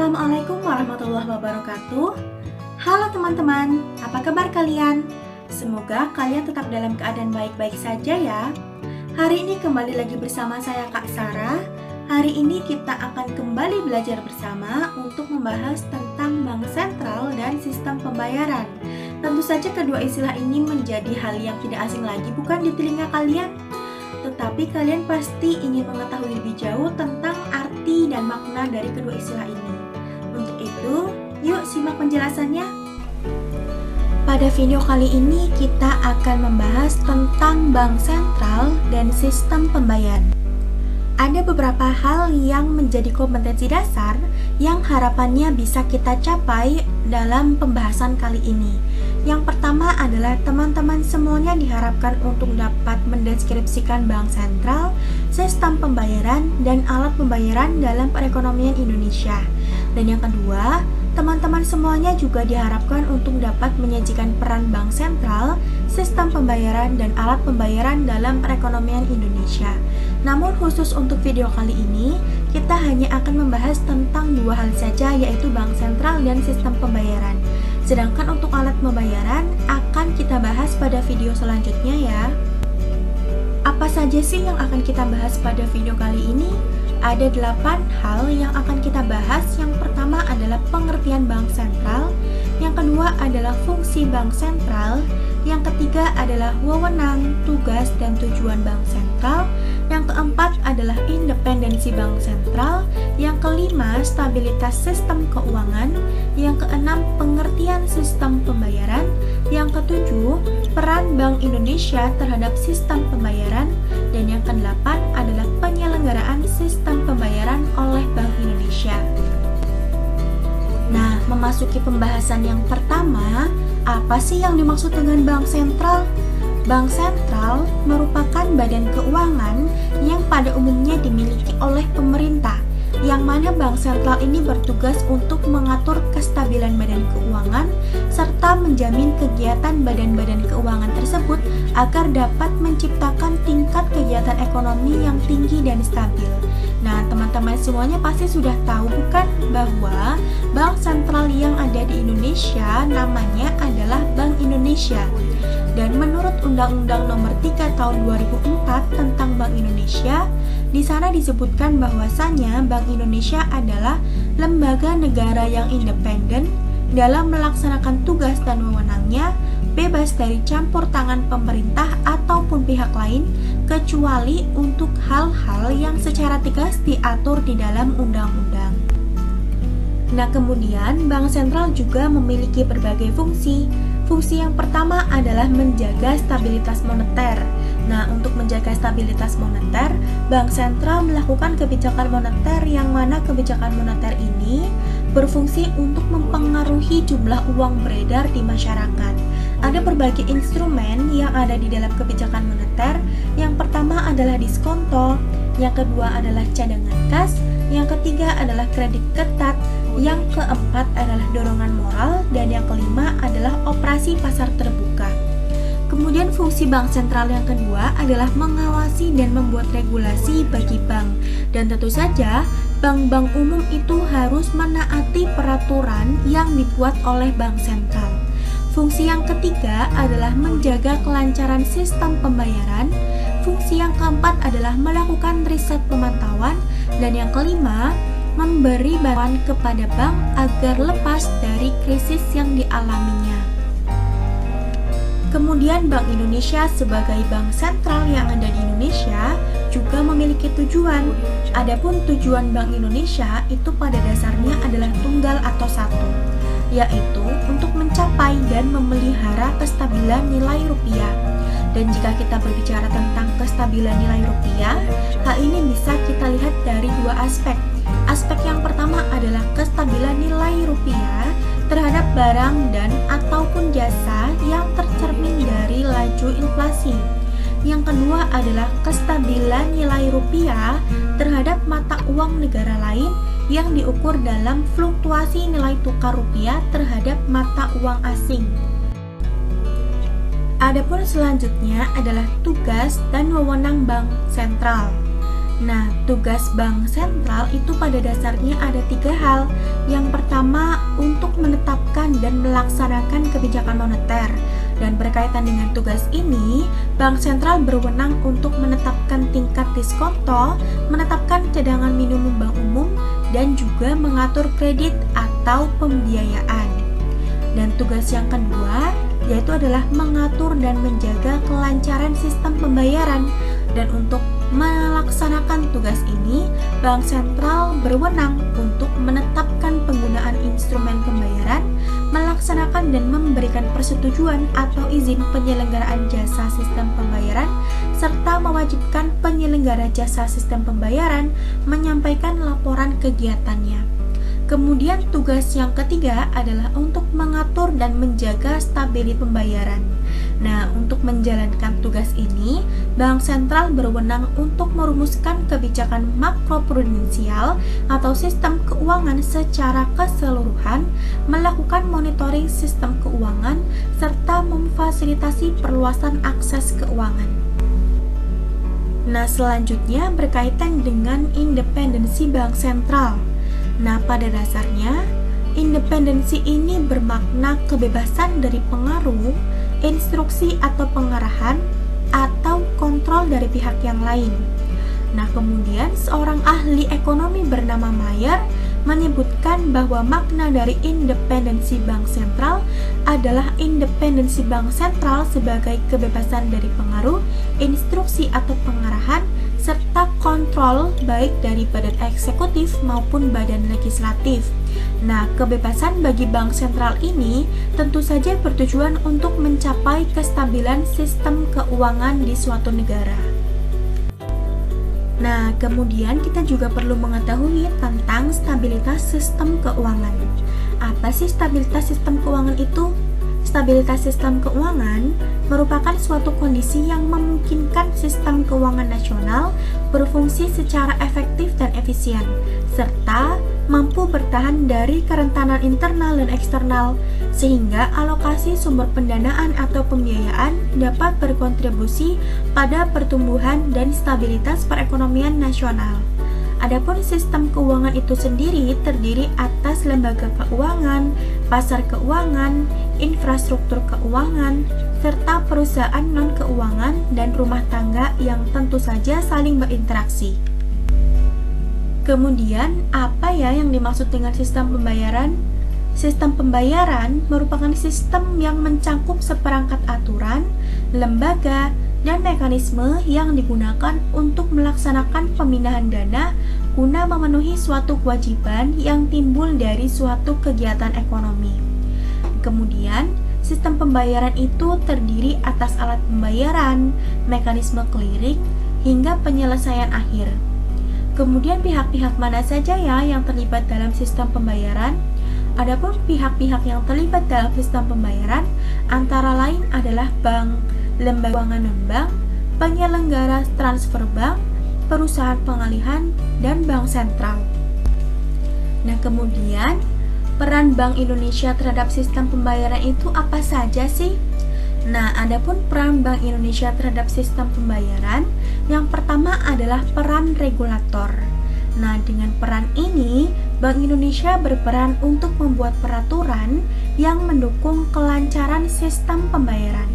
Assalamualaikum warahmatullahi wabarakatuh. Halo teman-teman, apa kabar kalian? Semoga kalian tetap dalam keadaan baik-baik saja ya. Hari ini kembali lagi bersama saya Kak Sarah. Hari ini kita akan kembali belajar bersama untuk membahas tentang bank sentral dan sistem pembayaran. Tentu saja kedua istilah ini menjadi hal yang tidak asing lagi bukan di telinga kalian? Tetapi kalian pasti ingin mengetahui lebih jauh tentang arti dan makna dari kedua istilah ini. Untuk itu, yuk simak penjelasannya. Pada video kali ini kita akan membahas tentang bank sentral dan sistem pembayaran. Ada beberapa hal yang menjadi kompetensi dasar yang harapannya bisa kita capai dalam pembahasan kali ini. Yang pertama adalah teman-teman semuanya diharapkan untuk dapat mendeskripsikan bank sentral, sistem pembayaran, dan alat pembayaran dalam perekonomian Indonesia. Dan yang kedua, teman-teman semuanya juga diharapkan untuk dapat menyajikan peran bank sentral, sistem pembayaran, dan alat pembayaran dalam perekonomian Indonesia. Namun khusus untuk video kali ini, kita hanya akan membahas tentang dua hal saja, yaitu bank sentral dan sistem pembayaran. Sedangkan untuk alat pembayaran akan kita bahas pada video selanjutnya ya. Apa saja sih yang akan kita bahas pada video kali ini? Ada 8 hal yang akan kita bahas. Yang pertama adalah pengertian bank sentral, yang kedua adalah fungsi bank sentral, yang ketiga adalah wewenang, tugas, dan tujuan bank sentral, yang keempat adalah independensi bank sentral, yang kelima stabilitas sistem keuangan, yang keenam pengertian sistem pembayaran, yang ketujuh peran Bank Indonesia terhadap sistem pembayaran, dan yang kedelapan adalah penyelenggaraan sistem pembayaran oleh Bank Indonesia. Nah, memasuki pembahasan yang pertama, apa sih yang dimaksud dengan bank sentral? Bank sentral merupakan badan keuangan yang pada umumnya dimiliki oleh pemerintah, yang mana bank sentral ini bertugas untuk mengatur kestabilan badan keuangan serta menjamin kegiatan badan-badan keuangan tersebut agar dapat menciptakan tingkat kegiatan ekonomi yang tinggi dan stabil. Nah, teman-teman semuanya pasti sudah tahu bukan bahwa bank sentral yang ada di Indonesia namanya adalah Bank Indonesia. Dan menurut Undang-Undang Nomor 3 Tahun 2004 tentang Bank Indonesia, di sana disebutkan bahwasannya Bank Indonesia adalah lembaga negara yang independen dalam melaksanakan tugas dan wewenangnya, bebas dari campur tangan pemerintah ataupun pihak lain, kecuali untuk hal-hal yang secara tegas diatur di dalam undang-undang. Nah, kemudian Bank Sentral juga memiliki berbagai fungsi. Fungsi yang pertama adalah menjaga stabilitas moneter. Nah, untuk menjaga stabilitas moneter, Bank Sentral melakukan kebijakan moneter yang mana kebijakan moneter ini berfungsi untuk mempengaruhi jumlah uang beredar di masyarakat. Ada berbagai instrumen yang ada di dalam kebijakan moneter. Yang pertama adalah diskonto, yang kedua adalah cadangan kas, yang ketiga adalah kredit ketat, yang keempat adalah dorongan moral, dan yang kelima adalah operasi pasar terbuka. Kemudian fungsi bank sentral yang kedua adalah mengawasi dan membuat regulasi bagi bank. Dan tentu saja, bank-bank umum itu harus menaati peraturan yang dibuat oleh bank sentral. Fungsi yang ketiga adalah menjaga kelancaran sistem pembayaran. Fungsi yang keempat adalah melakukan riset pemantauan. Dan yang kelima, memberi bantuan kepada bank agar lepas dari krisis yang dialaminya. Kemudian Bank Indonesia sebagai bank sentral yang ada di Indonesia juga memiliki tujuan. Adapun tujuan Bank Indonesia itu pada dasarnya adalah tunggal atau satu, yaitu untuk mencapai dan memelihara kestabilan nilai rupiah. Dan jika kita berbicara tentang kestabilan nilai rupiah, hal ini bisa kita lihat dari dua aspek. Aspek yang pertama adalah kestabilan nilai rupiah terhadap barang dan ataupun jasa yang tercermin dari laju inflasi. Yang kedua adalah kestabilan nilai rupiah terhadap mata uang negara lain yang diukur dalam fluktuasi nilai tukar rupiah terhadap mata uang asing. Adapun selanjutnya adalah tugas dan wewenang bank sentral. Nah, tugas bank sentral itu pada dasarnya ada 3 hal. Yang pertama, untuk menetapkan dan melaksanakan kebijakan moneter. Dan berkaitan dengan tugas ini, bank sentral berwenang untuk menetapkan tingkat diskonto, menetapkan cadangan minimum bank umum, dan juga mengatur kredit atau pembiayaan. Dan tugas yang kedua, yaitu adalah mengatur dan menjaga kelancaran sistem pembayaran. Dan untuk melaksanakan tugas ini, bank sentral berwenang untuk menetapkan penggunaan instrumen pembayaran, melaksanakan dan memberikan persetujuan atau izin penyelenggaraan jasa sistem pembayaran, serta mewajibkan penyelenggara jasa sistem pembayaran menyampaikan laporan kegiatannya. Kemudian tugas yang ketiga adalah untuk mengatur dan menjaga stabilitas pembayaran. Nah, untuk menjalankan tugas ini, bank sentral berwenang untuk merumuskan kebijakan makroprudensial atau sistem keuangan secara keseluruhan, melakukan monitoring sistem keuangan, serta memfasilitasi perluasan akses keuangan. Nah, selanjutnya berkaitan dengan independensi bank sentral. Nah, pada dasarnya, independensi ini bermakna kebebasan dari pengaruh, instruksi atau pengarahan, atau kontrol dari pihak yang lain. Nah, kemudian seorang ahli ekonomi bernama Mayer menyebutkan bahwa makna dari independensi bank sentral adalah independensi bank sentral sebagai kebebasan dari pengaruh, instruksi atau pengarahan, serta kontrol baik dari badan eksekutif maupun badan legislatif. Nah, kebebasan bagi bank sentral ini tentu saja bertujuan untuk mencapai kestabilan sistem keuangan di suatu negara. Nah, kemudian kita juga perlu mengetahui tentang stabilitas sistem keuangan. Apa sih stabilitas sistem keuangan itu? Stabilitas sistem keuangan merupakan suatu kondisi yang memungkinkan sistem keuangan nasional berfungsi secara efektif dan efisien, serta mampu bertahan dari kerentanan internal dan eksternal, sehingga alokasi sumber pendanaan atau pembiayaan dapat berkontribusi pada pertumbuhan dan stabilitas perekonomian nasional. Adapun sistem keuangan itu sendiri terdiri atas lembaga keuangan, pasar keuangan, infrastruktur keuangan, serta perusahaan non-keuangan dan rumah tangga yang tentu saja saling berinteraksi. Kemudian, apa ya yang dimaksud dengan sistem pembayaran? Sistem pembayaran merupakan sistem yang mencakup seperangkat aturan, lembaga, dan mekanisme yang digunakan untuk melaksanakan pemindahan dana guna memenuhi suatu kewajiban yang timbul dari suatu kegiatan ekonomi. Kemudian, sistem pembayaran itu terdiri atas alat pembayaran, mekanisme clearing, hingga penyelesaian akhir. Kemudian pihak-pihak mana saja ya yang terlibat dalam sistem pembayaran? Adapun pihak-pihak yang terlibat dalam sistem pembayaran antara lain adalah bank, lembaga keuangan non-bank, penyelenggara transfer bank, perusahaan pengalihan, dan bank sentral. Nah, kemudian peran Bank Indonesia terhadap sistem pembayaran itu apa saja sih? Nah, adapun peran Bank Indonesia terhadap sistem pembayaran, yang pertama adalah peran regulator. Nah, dengan peran ini, Bank Indonesia berperan untuk membuat peraturan yang mendukung kelancaran sistem pembayaran.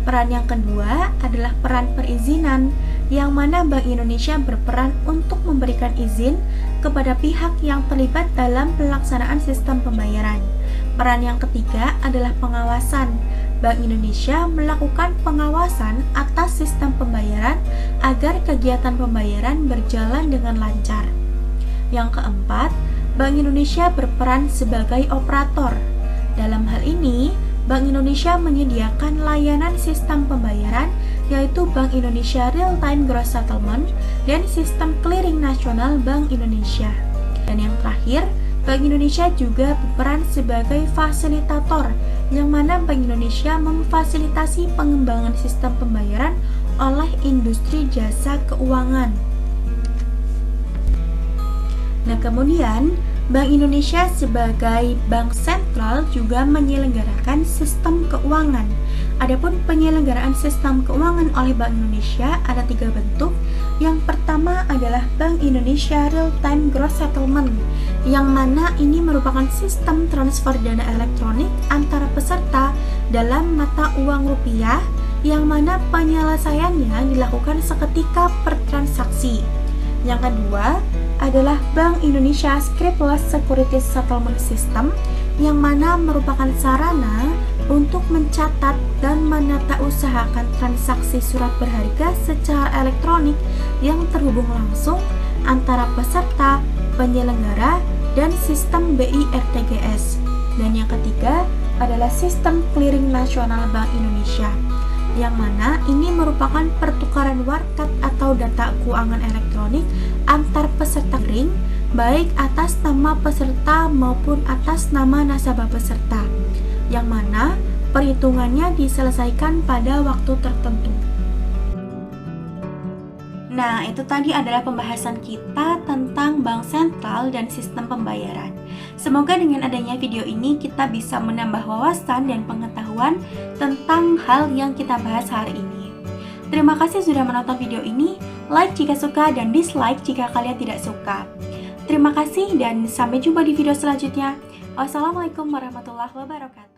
Peran yang kedua adalah peran perizinan, yang mana Bank Indonesia berperan untuk memberikan izin kepada pihak yang terlibat dalam pelaksanaan sistem pembayaran. Peran yang ketiga adalah pengawasan. Bank Indonesia melakukan pengawasan atas sistem pembayaran agar kegiatan pembayaran berjalan dengan lancar. Yang keempat, Bank Indonesia berperan sebagai operator. Dalam hal ini, Bank Indonesia menyediakan layanan sistem pembayaran, yaitu Bank Indonesia Real Time Gross Settlement dan Sistem Clearing Nasional Bank Indonesia. Dan yang terakhir, Bank Indonesia juga berperan sebagai fasilitator, yang mana Bank Indonesia memfasilitasi pengembangan sistem pembayaran oleh industri jasa keuangan. Nah, kemudian Bank Indonesia sebagai bank sentral juga menyelenggarakan sistem keuangan. Adapun penyelenggaraan sistem keuangan oleh Bank Indonesia ada 3 bentuk. Yang pertama adalah Bank Indonesia Real Time Gross Settlement, yang mana ini merupakan sistem transfer dana elektronik antara peserta dalam mata uang rupiah, yang mana penyelesaiannya dilakukan seketika per transaksi. Yang kedua adalah Bank Indonesia Scriptless Securities Settlement System, yang mana merupakan sarana untuk mencatat dan menatausahakan transaksi surat berharga secara elektronik yang terhubung langsung antara peserta, penyelenggara, dan sistem BI RTGS. Dan yang ketiga adalah Sistem Clearing Nasional Bank Indonesia, yang mana ini merupakan pertukaran warkat atau data keuangan elektronik antar peserta clearing, baik atas nama peserta maupun atas nama nasabah peserta, yang mana perhitungannya diselesaikan pada waktu tertentu. Nah, itu tadi adalah pembahasan kita tentang bank sentral dan sistem pembayaran. Semoga dengan adanya video ini kita bisa menambah wawasan dan pengetahuan tentang hal yang kita bahas hari ini. Terima kasih sudah menonton video ini. Like jika suka dan dislike jika kalian tidak suka. Terima kasih dan sampai jumpa di video selanjutnya. Wassalamualaikum warahmatullahi wabarakatuh.